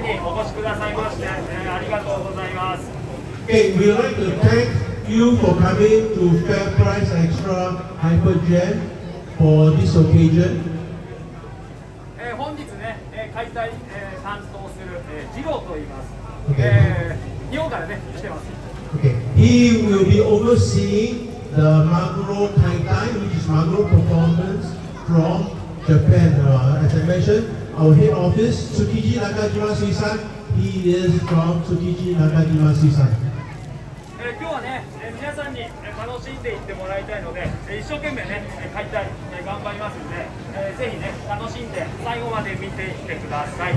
にお越しくださいまして、ありがとうございます。Okay, we would like to thank you for coming to FairPrice Extra Hyper Jam for this occasion. 本日ね、解体、担当する、次郎と言います。Okay. 日本からね、来てます。Okay, he will be overseeing the Maguro Kaitai, which is Maguro performance from Japan. As I mentioned, our head office, Tsukiji Nakajima Suisan, he is from Tsukiji Nakajima Suisan. 今日はね、皆さんに楽しんでいってもらいたいので、一生懸命ね、解体頑張りますので、ぜひね、楽しんで最後まで見ていってください。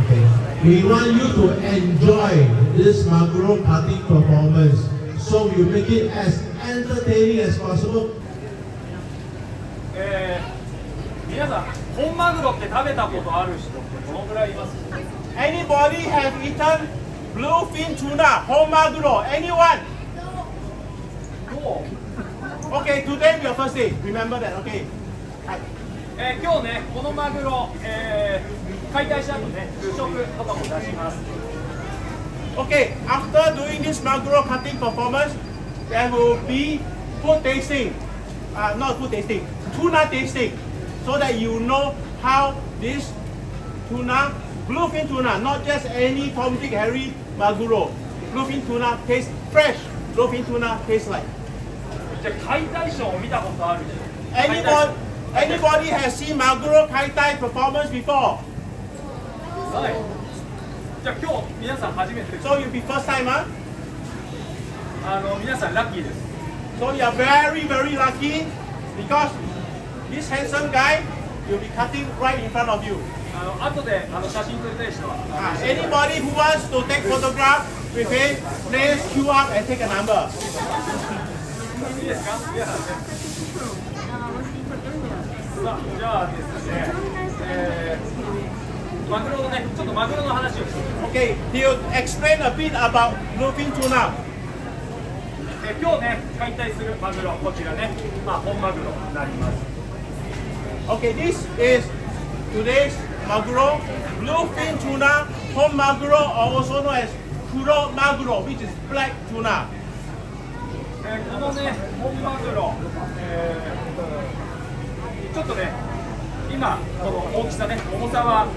We want you to enjoy this Maguro cutting performance, so we make it as entertaining as possible. 皆さん、本マグロって食べたことある人ってどのぐらいいます？ Anybody have eaten bluefin tuna, whole maguro? Anyone? Okay, today your first day. Remember that, okay? 今日ね、このマグロ、解体した後ね、試食とかも出します。Okay, after doing this maguro cutting performance, there will be food tasting. Not food tasting, tuna tasting. So that you know how this tuna, bluefin tuna, not just any Tom, Dick, Harry maguro. Bluefin tuna tastes fresh. Bluefin tuna tastes like. じゃあ解体ショーを見たことある人？ Anybody has seen Maguro Kaitai performance before? はい。じゃあ今日皆さん初めて。 So you'll be first time, huh? 皆さんラッキーです。 So you are very, very lucky because this handsome guy will be cutting right in front of you. 後で写真撮りたい人は。Anybody who wants to take photograph with him, please queue up and take a number. いいですか？皆さんね。さあ、じゃあですね、マグロのね、ちょっとマグロの話をして。Okay, he'll explain a bit about bluefin tuna. 今日ね、解体するマグロ、こちらね、本マグロになります。Okay, this is today's Maguro, bluefin tuna, home Maguro, or also known as Kuro Maguro, which is black tuna. このね、本マグロ、ちょっとね、今、この大きさね、重さは、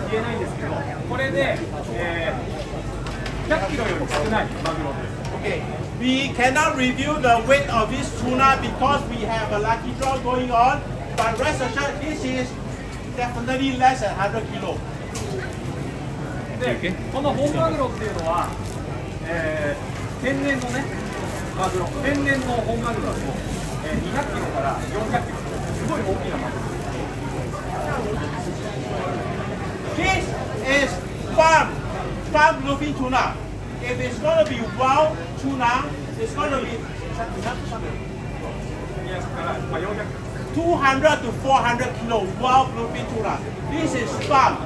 言えないんですけど、これで、100キロより少ないマグロです。Okay, we cannot review the weight of this tuna because we have a lucky draw going on, but rest assured, this is definitely less than 100 kilo. で、この本マグロっていうのは、天然のね、マグロ、天然の本マグロだと、200キロから400キロ、すごい大きなマグロ。This is farm bluefin tuna. If it's going to be wild tuna, it's going to be 200 to 400 kilo wild bluefin tuna. This is farm.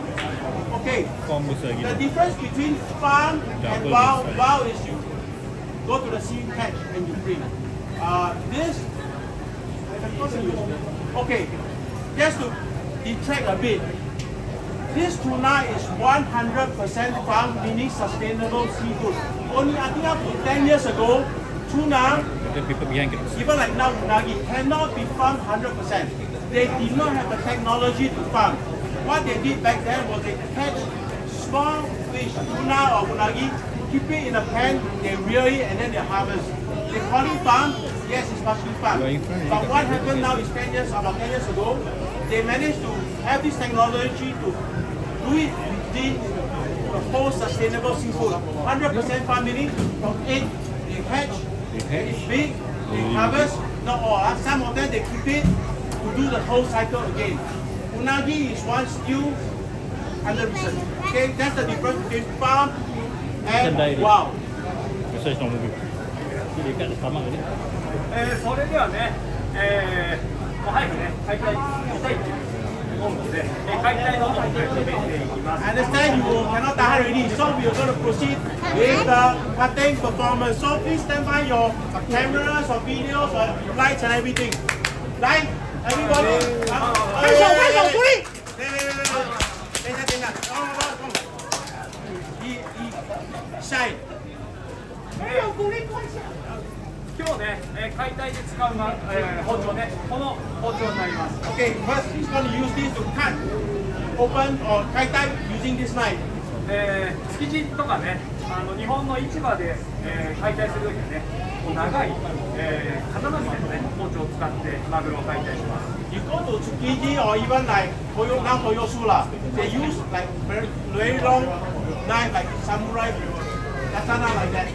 Okay. The difference between farm and wild is you go to the sea, catch, and you bring. This, okay, just to detract a bit, this tuna is 100% farm, meaning sustainable seafood. Only I think up to 10 years ago, tuna, even like now unagi, cannot be farmed 100%. They did not have the technology to farm. What they did back then was they catch small fish, tuna or unagi, keep it in a pan, they rear it and then they harvest. They call it farm, yes, it's partially farm. But what happened now is about 10 years ago, they managed to have this technology to do it within the whole sustainable seafood. 100% farm, meaning from it, they catch, it's big, they harvest, not all, some of them they keep it to do the whole cycle again. Unagi is one still under research. Okay, that's the difference between farm and wild. それではね、もう早くね、解体したいと思うので、解体の方に進めていきます。I understand you cannot tahan already, so we are going to proceed with the cutting performance. So please stand by your cameras or videos or lights and everything. Light, everybody. 拍手，鼓励。等一下。side. 今日ね、解体で使う、包丁ね、この包丁になります。Okay, first he's going to use this to cut open or kaitai using this knife. 築地とかね、日本の市場で、解体するときはね、こう長い、刀みたいなね、包丁を使ってマグロを解体します。You go to Tsukiji or even like now Toyosura, they use like very long knife like samurai katana like that.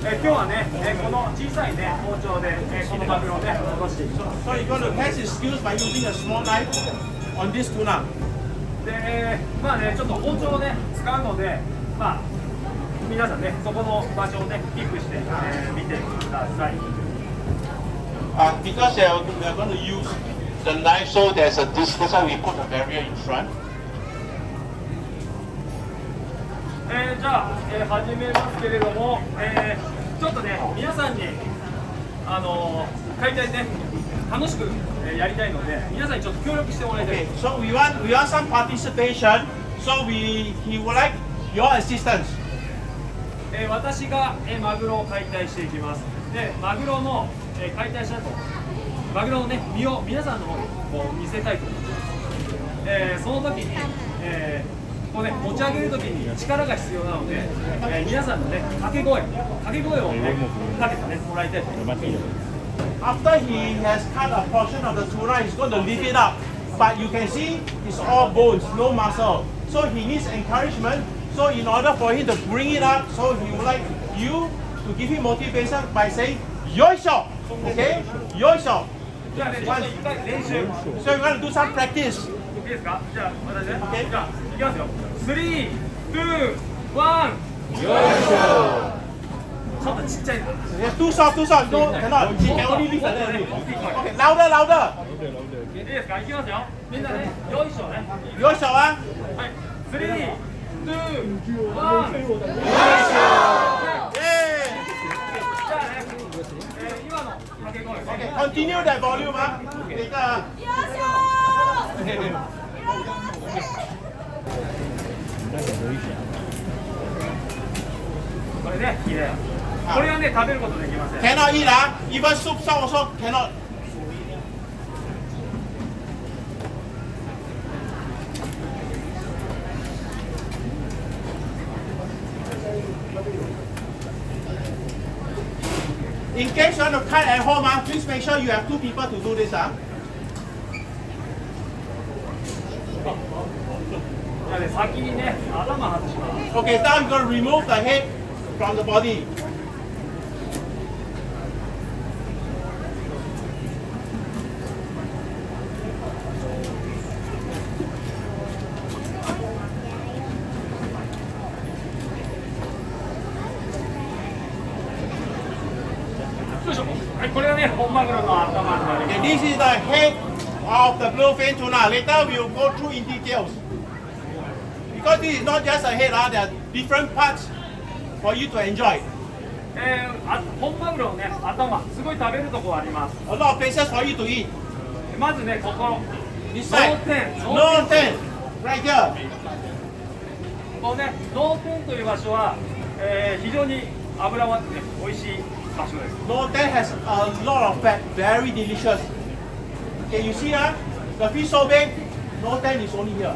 今日はね、この小さいね、包丁で、このマグロをね、落としていきます。So you're going to test his skills by using a small knife on this tuna. で、まあね、ちょっと包丁をね、使うので、まあ、皆さんね、そこの場所をね、キープして、見てください。Because we are going to use the knife, so there's a distance, so we put a barrier in front. じゃあ、始めますけれども、ちょっとね、皆さんに、解体ね、楽しく、やりたいので、皆さんにちょっと協力してもらいたい。Okay, so we want some participation, so he would like your assistance. 私が、マグロを解体していきます。で、マグロの、解体した後、マグロのね、身を皆さんの方にこう見せたいと思います。その時に、こうね、持ち上げるときに力が必要なので、皆さんのね、掛け声を、ね、かけてね、もらいたいと思います。After he has cut a portion of the tuna, he's going to lift it up. But you can see it's all bones, no muscle. So he needs encouragement. So in order for him to bring it up, so he would like you to give him motivation by saying, Yoisho! Okay? Yoisho! じゃあね、ちょっと一回練習。So you're going to do some practice. いいですか？じゃあ、私ね。Okay. じゃあ、いきますよ。3、2、1。よいしょ。ちょっとちっちゃいな。Yes, too soft. No, cannot. He can only lift a little bit. Okay, louder. いいですか？いきますよ。みんなね、よいしょね。Yoisho, ah? はい。3、2、1。よいしょ。 Yay! じゃあね、今の掛け声。Okay, continue that volume, ah. Later. これね、いいね。これはね、食べることできません。 Cannot eat, ah. Even soup salt also cannot. In case you want to cut at home, please make sure you have 2 people to do this. じゃあね、先にね、頭外します。 Okay, now you're going to remove the head from the body. Okay, this is the head of the bluefin tuna. Later we will go through in details. Because this is not just a head, there are different parts for you to enjoy. 本マグロのね、頭、すごい食べるところあります。 A lot of places for you to eat. まずね、ここ。 This side. 脳天。 Right here. このね、脳天という場所は、非常に脂はね、美味しい場所です。 No, that has a lot of fat, very delicious. Okay, you see, the fish so big, no tan is only here.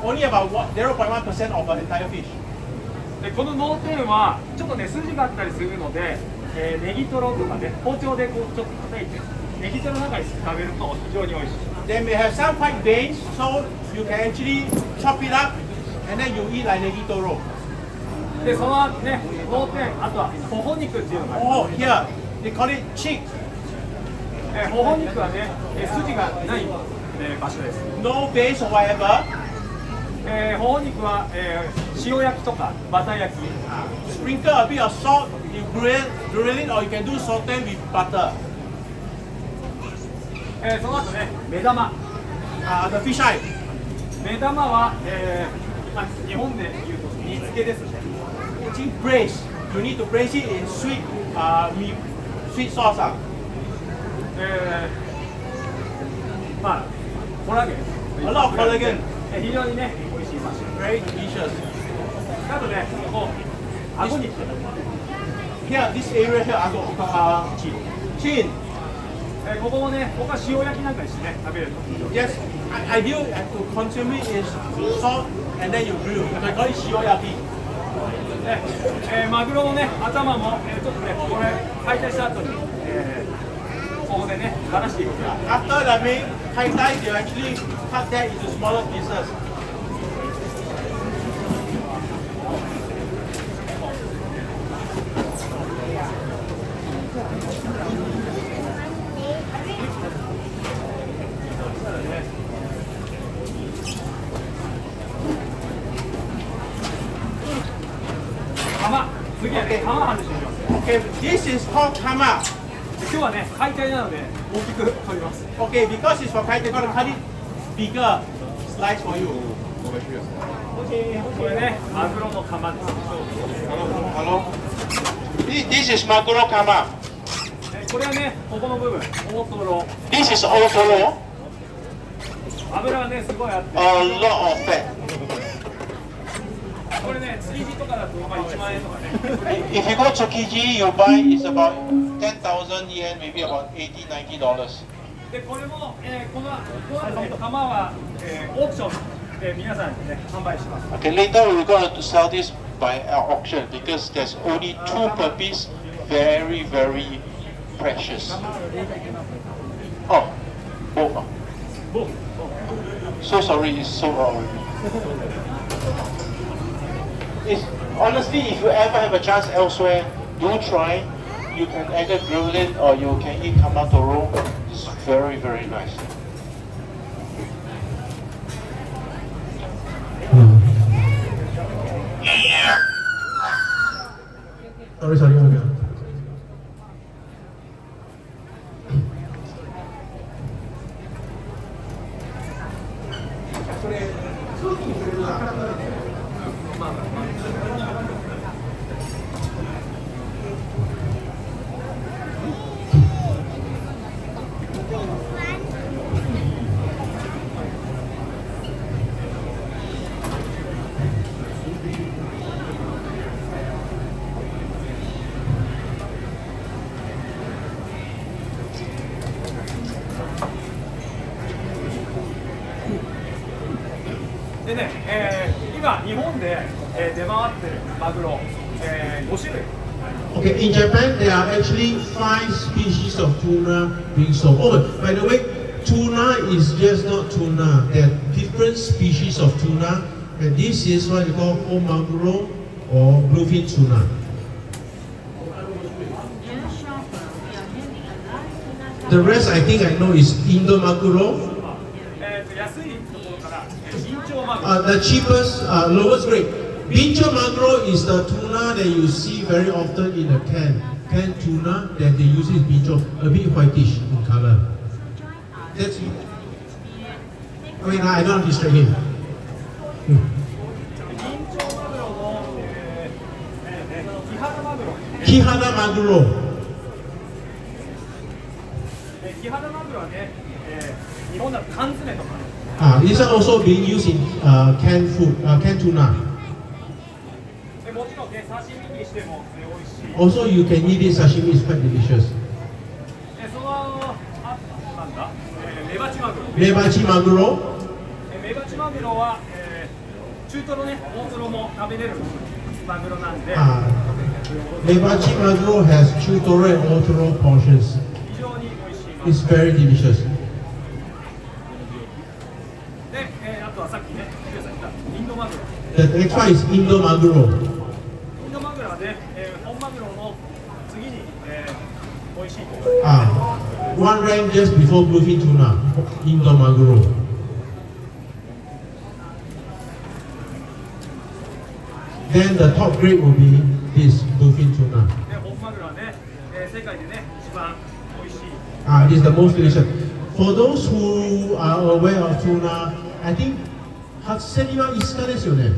Only about 0.1% of the entire fish. でこの脳天はちょっとね筋があったりするので、ネギトロとかね包丁でこうちょっと叩いてネギトロの中に食べると非常に美味しい。 They may have some white veins, so you can actually chop it up and then you eat like negitoro. でそのね脳天あとは頬肉っていうのがあります。 Oh, here they call it cheek. 頬肉はね筋がない、場所です。 No veins or whatever. 頬肉は、塩焼きとかバター焼き。 Sprinkle a bit of salt, you grill it, or you can do saute with butter. その後ね目玉。The fish eye. 目玉は、日本で言うと煮付けですね。 It's braised. You need to braise it in sweet sauce. まあコラーゲン。A lot of collagen. 非常にね美味しい場所。 Very delicious. あとね、こう顎に。Here, this area here, I got chin. ここもね、ここは塩焼きなんかにしてね、食べると。Yes, ideal to consume it is salt and then you grill. So I call it 塩焼き。マグロのね、頭も、ちょっとね、これ解体した後に、ここでね、ばらしていく。After the meat, kaitai, you actually cut that into smaller pieces. Okay, this is called kama. 今日はね、解体なので大きく取ります。Okay, because it's for kaitai, I'm gonna cut it bigger slice for you. これね、マグロの釜です。Hello. This is Maguro kama. これはね、ここの部分、大トロ。This is Otoro. 油がね、すごいあって。A lot of fat. これね、築地とかだと1万円とかね。If you go to Tsukiji, you buy it's about 10,000 yen, maybe about $80-90. で、これも、この後ね、釜は、オークションで皆さんにね、販売します。Okay, later we're going to sell this by auction because there's only 2 per piece, very, very precious. Oh, both. So sorry, it's so It's, honestly, if you ever have a chance elsewhere, do try. You can either grill it or you can eat kamatoro. It's very, very nice. Sorry, okay.でね、今日本で、出回ってるマグロ、5種類。Okay, in Japan there are actually 5 species of tuna being sold. Oh, by the way, tuna is just not tuna. There are different species of tuna, and this is what you call Maguro or Bluefin Tuna. The rest I think I know is Indo Maguro. 安いところから、ビンチョウマグロ。The cheapest, lowest grade. Bincho maguro is the tuna that you see very often in a can. Canned tuna that they use is bincho, a bit whitish in color. That's it. I mean, I don't distract him. ビンチョウマグロの、キハダマグロ。Kihana maguro. キハダマグロはね、日本だと缶詰とか。These are also being used in canned food, canned tuna. もちろんね、刺身にしても、美味しい。 Also, you can eat it sashimi, it's quite delicious. そのなんだ、メバチマグロ。Mebachi maguro. メバチマグロは、中トロね、大トロも食べれるマグロなんで、 Mebachi maguro has Chutoro and Otoro portions. 非常に美味しいマグロ。 It's very delicious. で、あとはさっきね、ヒデさん言ったインドマグロ。 The next one is Indo maguro. インドマグロはね、本マグロの次に、美味しいと言われている。One rank just before Bluefin Tuna, Indo Maguro. Then the top grade will be this Bluefin Tuna. で、本マグロはね、世界でね、一番美味しい。This is the most delicious. For those who are aware of tuna, I think 初競りは5日ですよね。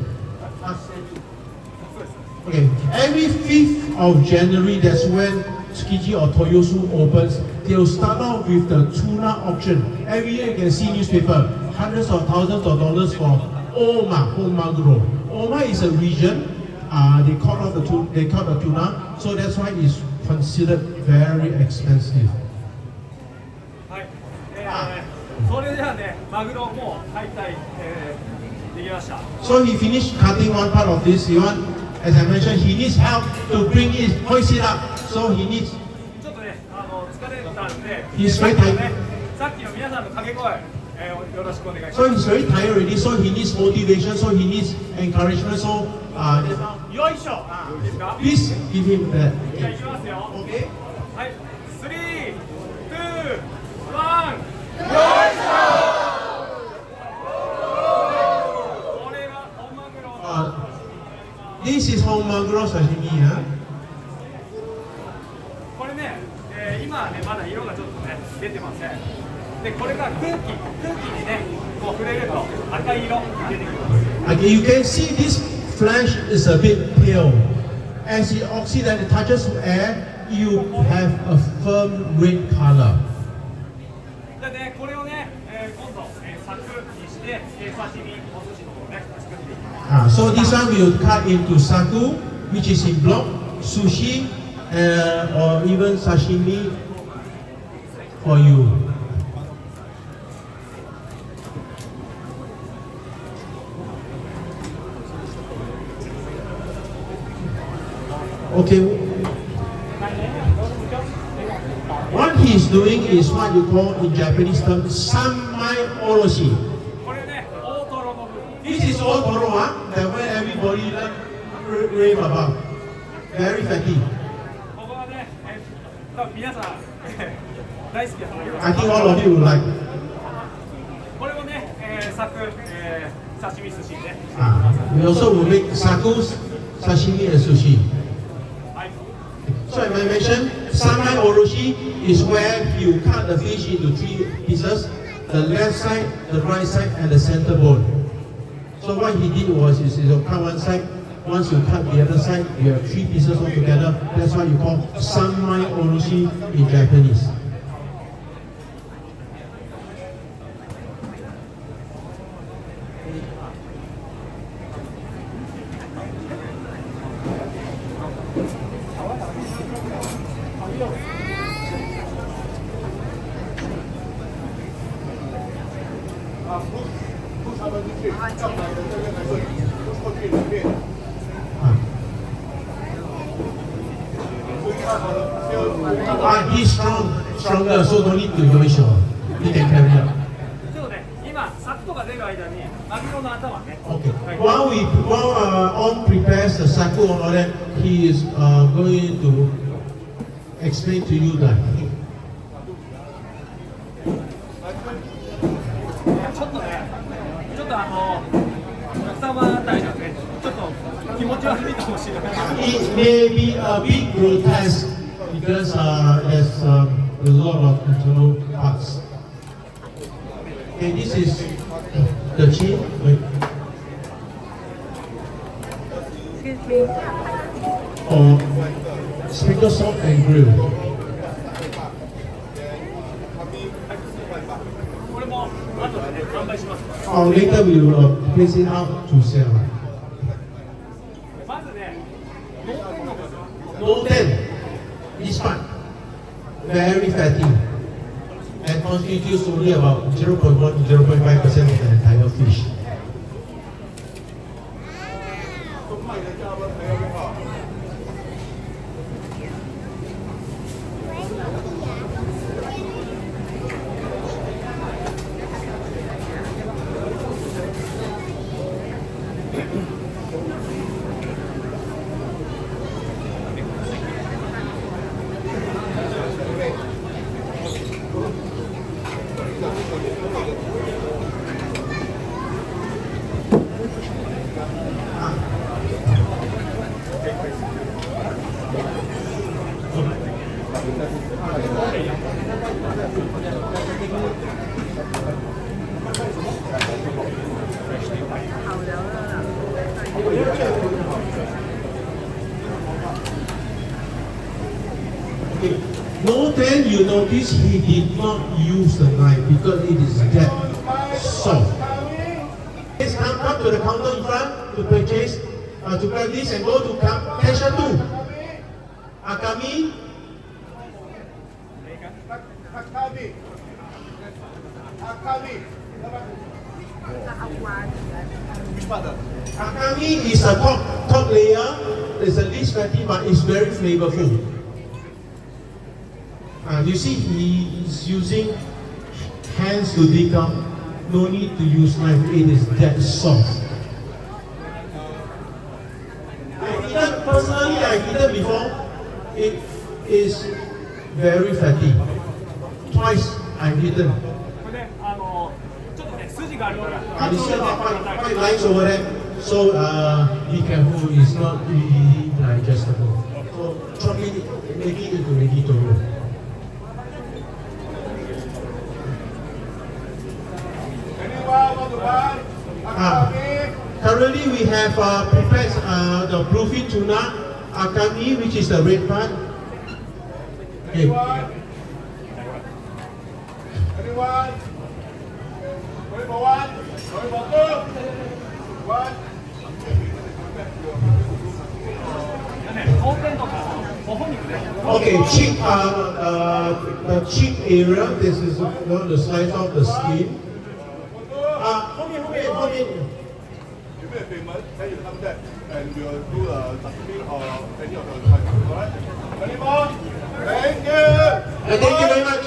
Okay, every 5th of January, that's when Tsukiji or Toyosu opens. They'll start off with the tuna auction. Every year you can see newspaper, hundreds of thousands of dollars for Oma, Maguro. Oma is a region they caught the tuna, so that's why it's considered very expensive. はい、それではね、マグロもう解体、できました。So he finished cutting one part of this. As I mentioned, he needs help to bring it, hoist it up. So he needs. ちょっとね、疲れたんで、He's very tired. さっきの皆さんの掛け声、よろしくお願いします。So he's very tired already. So he needs motivation. So he needs encouragement. So Yoいしょ。いいですか？ please give him that. じゃあ行きますよ。 Okay. はい、3、2、1。これが本マグロ。This is whole maguro sashimi. Huh? これね、今はねまだ色がちょっとね出てません。でこれが空気にねこう触れると赤い色出てきます。Okay, you can see this flesh is a bit pale. As it oxidize, it touches air, you have a firm red color. でねこれをね、今度、柵にして、刺身お寿司の方ね作っていきます。So this one will cut into saku, which is in block, sushi, or even sashimi for you. Okay. What he's doing is what you call in Japanese term sanmai oroshi. これね大トロの部分。 This is all Toro, that where everybody rave about. Very fatty. ここはね、多分皆さん大好きだと思います。 I think all of you will like. これをね、刺身寿司ね。We also will make saku, sashimi, and sushi. はい。 So as I mentioned, sanmai oroshi is where you cut the fish into 3 pieces: the left side, the right side, and the center bone. So what he did was, is you cut one side. Once you cut the other side, you have 3 pieces all together. That's why you call sanmai oroshi in Japanese. He's stronger, so don't need to yoisho. He can carry up. ちょっとね、今、柵とか出る間に、マグロの頭ね。 Okay. はい While On prepares the saku and all that, he is going to explain to you that. ちょっとね、お客様あたりがね、ちょっと気持ち悪いかもしれない。 It may be a bit grotesque because there's a lot of internal parts. Okay, this is the chin. Wait. Excuse me. Or sprinkle salt and grill. これも後でね、販売します。 Or later we will place it out to sell. まずね、脳天の部分。 No 10. This part, very fatty, and constitutes only about 0.1 to 0.5% of the entire fish. Okay. No, then you notice he did not use the knife because it is that soft. Please come to the counter in front to purchase to grab this and go to Kesha 2. Akami. Akami is a top layer. It's the least fatty, but it's very flavorful. You see, he is using hands to dig up. No need to use knife. It is that soft. Personally, I've eaten before. It is very fatty. Twice I've eaten. You see white lines over there. So be careful. It's not really digestible. So chop it, make it into Negitoro. Currently we have prepared the Bluefin Tuna, Akami, which is the red part. Okay. Anyone? Going for one? Going for two? One? Okay, cheek, the cheek area, this is the slice of the skin. Hold in. You make a payment, then you come back and we'll do a sustaining or any of the types. Alright? Any more? Thank you! Thank you very much.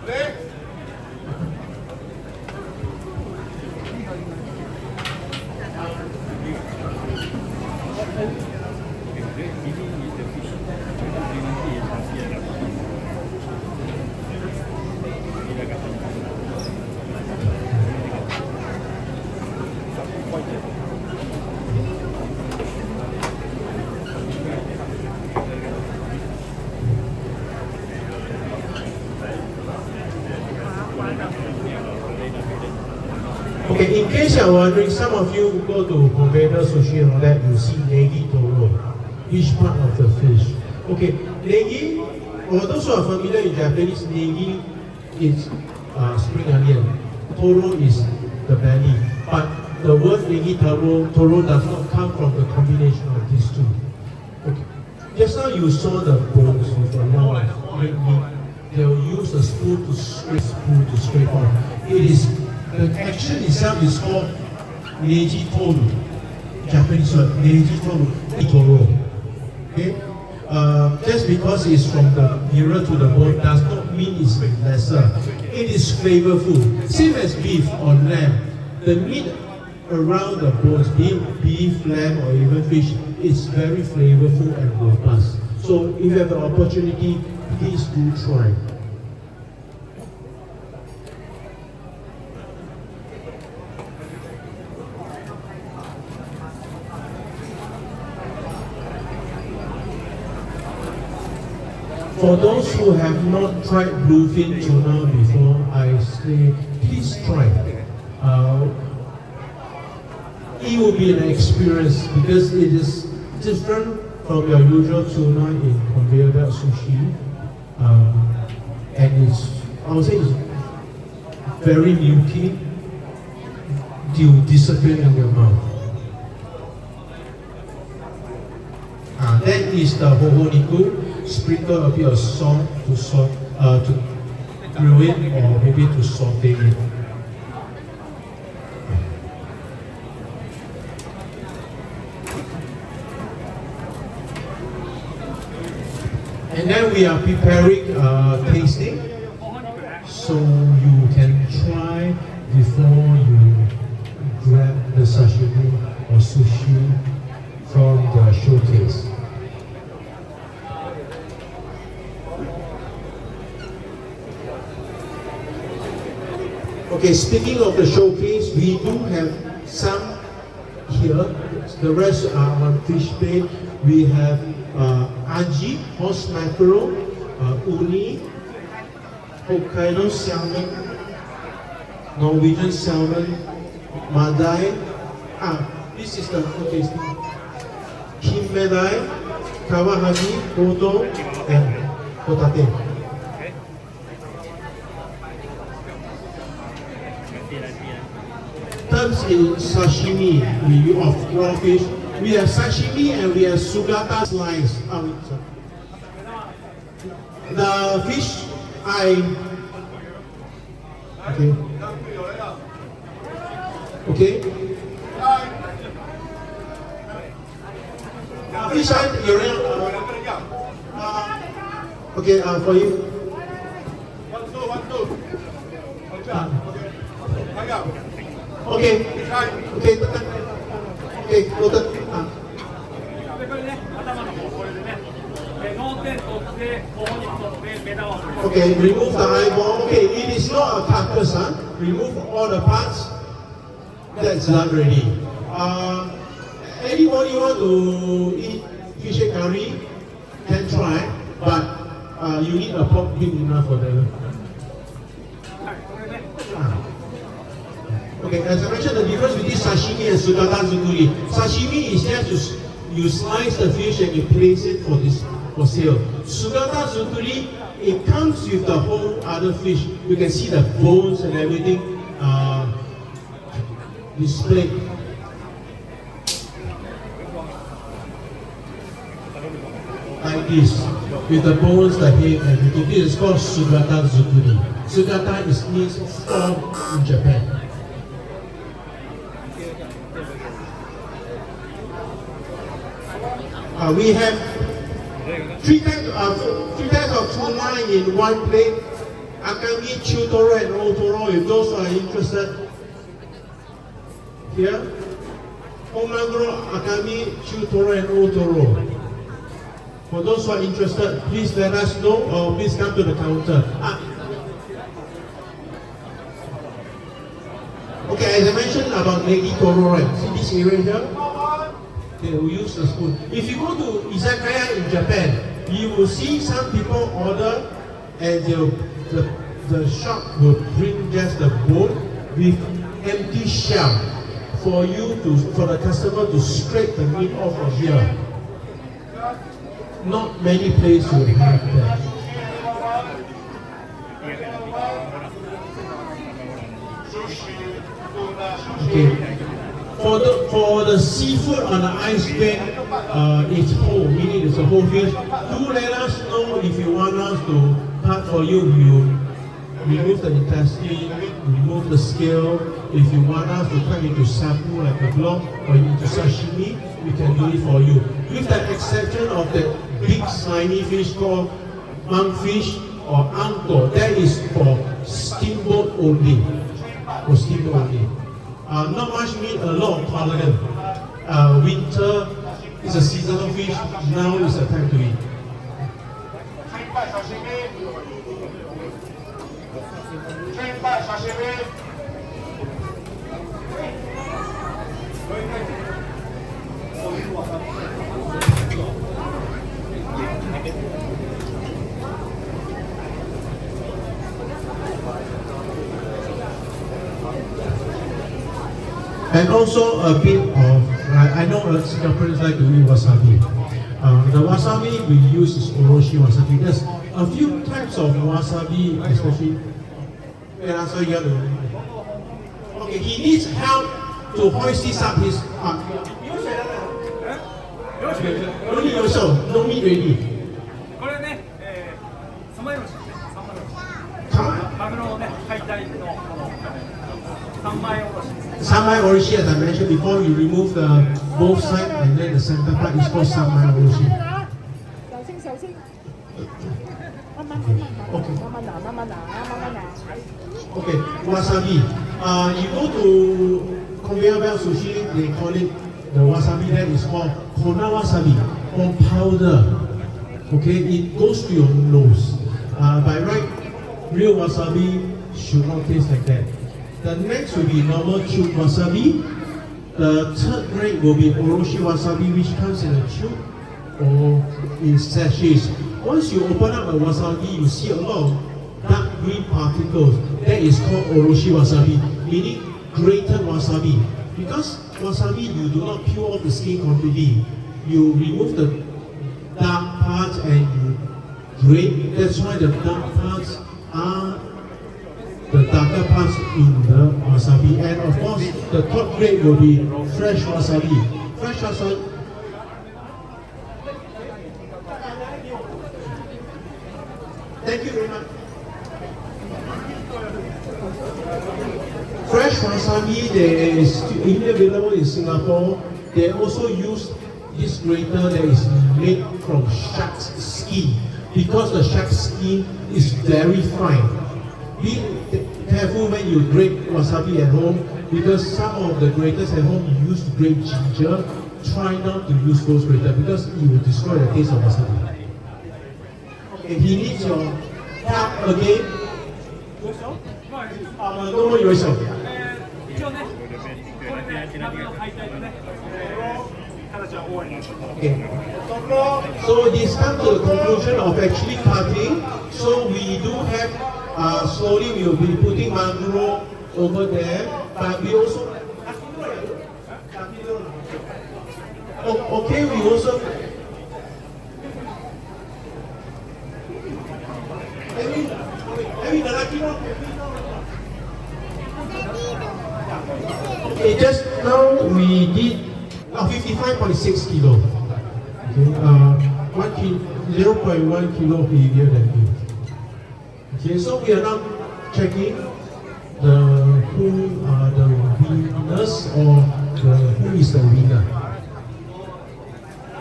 Next. Okay, in case you're wondering, some of you go to Conveyor Sushi and all that, you see Negitoro, each part of the fish. Okay, negi, for those who are familiar in Japanese, negi is spring onion, toro is the belly, but the word Negitoro does not come from the combination of these two. Okay, just now you saw the bones with a lot of red meat. They'll use a spoon to scrape off. The action itself is called Negitoro. Japanese word, Negitoro. Okay? Just because it's from the nearer to the bone does not mean it's lesser. It is flavorful. Same as beef or lamb. The meat around the bones, be it beef, lamb, or even fish, is very flavorful and robust. So if you have the opportunity, please do try. For those who have not tried Bluefin Tuna before, I say please try. It will be an experience because it is different from your usual tuna in conveyor belt sushi, and I would say it's very milky. It will disappear in your mouth. That is the hohoniku. Sprinkle a bit of salt to grill it or maybe to saute it. And then we are preparing tasting, so you can try before you grab the sashimi or sushi from the showcase. Okay, speaking of the showcase, we do have some here. The rest are on fish bait. We have aji, horse mackerel, uni, Hokkaido salmon, Norwegian salmon, madai. This is the tasting. Kimmedai, kawahagi, kodo, and hotate. terms in sashimi of raw fish. We have sashimi and we have sugata slice. The fish okay. Fish okay, for you. 1, 2. Okay. Noted. でこれね、頭の方これでね、脳天取って頬に取って目玉を取る。 Okay, remove the eyeball. Okay, it is not a carcass, huh? Remove all the parts. That's done already. Anybody want to eat fish head curry? Can try, but you need a pot big enough for the. Okay, as I mentioned, the difference between sashimi and sugata zukuri. Sashimi is just you slice the fish and you place it for sale. Sugata zukuri, it comes with the whole other fish. You can see the bones and everything displayed. Like this, with the bones, the head, everything. This is called sugata zukuri. Sugata means form in Japan. We have three types of tuna in one plate. Akami, Chutoro and Otoro, if those are interested. Here. Maguro, Akami, Chutoro and Otoro. For those who are interested, please let us know or please come to the counter. Okay, as I mentioned about Negi Toro, right? See this area here? They will use the spoon. If you go to izakaya in Japan, you will see some people order and the shop will bring just the bone with empty shell for the customer to scrape the meat off of here. Not many places will have that. Okay. For the seafood on the ice bed, it's whole, meaning it's a whole fish. Do let us know if you want us to cut for you. You remove the intestine, remove the scale. If you want us to cut into sapu like a block or into sashimi, we can do it for you. With the exception of the big slimy fish called monkfish or anko, that is for steamboat only. For steamboat only. Not much meat, a lot of collagen. Winter is a seasonal fish, now is the time to eat. And also a bit of, I know Singaporeans like to eat wasabi. The wasabi we use is oroshi wasabi. There's a few types of wasabi, especially. Okay, he needs help to hoist this up his arm. No need also, no meat ready. これね、三枚おろしですね。三枚おろし。マグロのね、解体の三枚おろしですね。Samai oroshi, as I mentioned before, you remove the both sides and then the center part is called samai oroshi. Okay, wasabi. You go to conveyor belt sushi, they call it the wasabi that is called kona wasabi or powder. Okay, it goes to your nose. By right, real wasabi should not taste like that. The next will be normal tube wasabi. The third grade will be oroshi wasabi, which comes in a tube or in sachets. Once you open up a wasabi, you see a lot of dark green particles. That is called oroshi wasabi, meaning grated wasabi. Because wasabi, you do not peel off the skin completely. You remove the dark parts and you grate. That's why the dark parts are the darker parts in the wasabi. And of course, the top grade will be fresh wasabi. Fresh wasabi. Thank you very much. Fresh wasabi, there is only available in Singapore. They also use this grater that is made from shark's skin, because the shark skin is very fine. Be careful when you grate wasabi at home, because some of the graters at home you use to grate ginger. Try not to use those graters because it will destroy the taste of wasabi. Okay, he needs your help again. No more yourself. 一応ね、これでマグロ解体のね、形は終わりになります。 Okay. So this comes to the conclusion of actually cutting. So we do have slowly we will be putting Maguro over there, but we also okay, we also okay, just now we did 55.6 kilo. Okay, 0.1 kilo heavier than me. Okay, so we are now checking who are the winners or who is the winner.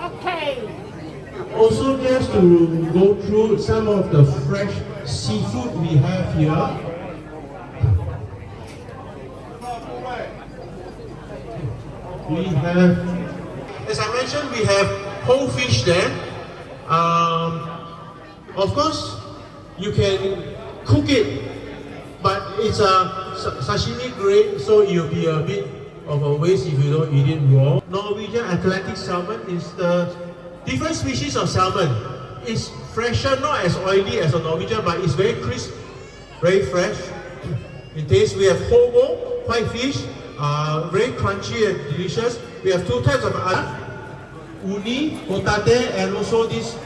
Okay. Also, just to go through some of the fresh seafood we have here. We have, as I mentioned, we have whole fish there. Of course, you can cook it, but it's a sashimi grade, so it'll be a bit of a waste if you don't eat it raw. Norwegian Atlantic salmon is the different species of salmon. It's fresher, not as oily as a Norwegian, but it's very crisp, very fresh. In taste, we have hobo, white fish, very crunchy and delicious. We have two types of uni, hotate, and also this.